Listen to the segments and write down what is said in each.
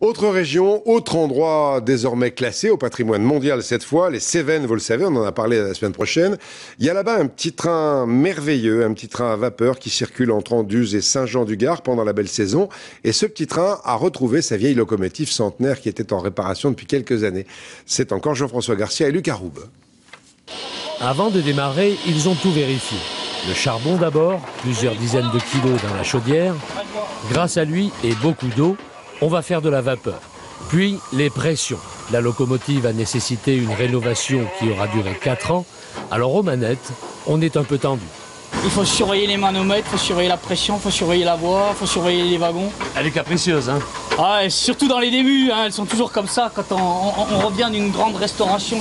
Autre région, autre endroit désormais classé au patrimoine mondial cette fois, les Cévennes, vous le savez, on en a parlé la semaine prochaine. Il y a là-bas un petit train merveilleux, un petit train à vapeur qui circule entre Anduze et Saint-Jean-du-Gard pendant la belle saison. Et ce petit train a retrouvé sa vieille locomotive centenaire qui était en réparation depuis quelques années. C'est encore Jean-François Garcia et Luc Aroub. Avant de démarrer, ils ont tout vérifié. Le charbon d'abord, plusieurs dizaines de kilos dans la chaudière. Grâce à lui et beaucoup d'eau, on va faire de la vapeur. Puis les pressions. La locomotive a nécessité une rénovation qui aura duré 4 ans. Alors aux manettes, on est un peu tendu. Il faut surveiller les manomètres, il faut surveiller la pression, il faut surveiller la voie, il faut surveiller les wagons. Elle est capricieuse, hein? Ah, et surtout dans les débuts, hein, elles sont toujours comme ça quand on revient d'une grande restauration.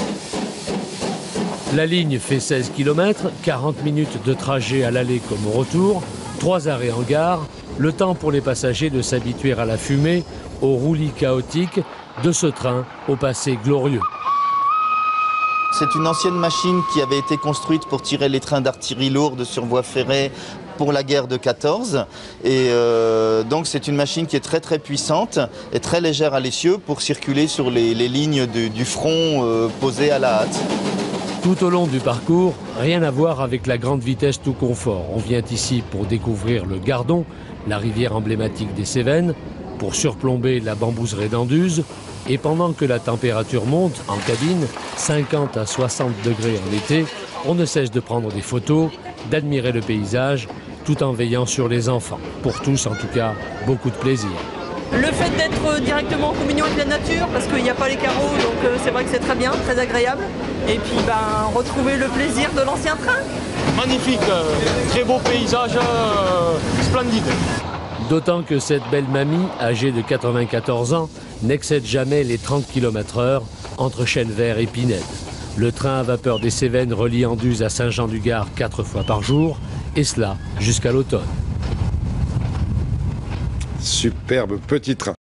La ligne fait 16 km, 40 minutes de trajet à l'aller comme au retour, 3 arrêts en gare, le temps pour les passagers de s'habituer à la fumée, au roulis chaotique de ce train au passé glorieux. C'est une ancienne machine qui avait été construite pour tirer les trains d'artillerie lourde sur voie ferrée pour la guerre de 14. Et donc c'est une machine qui est très très puissante et très légère à l'essieu pour circuler sur les lignes du front posées à la hâte. Tout au long du parcours, rien à voir avec la grande vitesse tout confort. On vient ici pour découvrir le Gardon, la rivière emblématique des Cévennes, pour surplomber la bambouseraie d'Anduze. Et pendant que la température monte en cabine, 50 à 60 degrés en été, on ne cesse de prendre des photos, d'admirer le paysage, tout en veillant sur les enfants. Pour tous, en tout cas, beaucoup de plaisir. Le fait d'être directement en communion avec la nature, parce qu'il n'y a pas les carreaux, donc c'est vrai que c'est très bien, très agréable. Et puis retrouver le plaisir de l'ancien train. Magnifique, très beau paysage, splendide. D'autant que cette belle mamie, âgée de 94 ans, n'excède jamais les 30 km/h entre Chêne-Vert et Pinède. Le train à vapeur des Cévennes relie Anduze à Saint-Jean-du-Gard 4 fois par jour, et cela jusqu'à l'automne. Superbe petit train.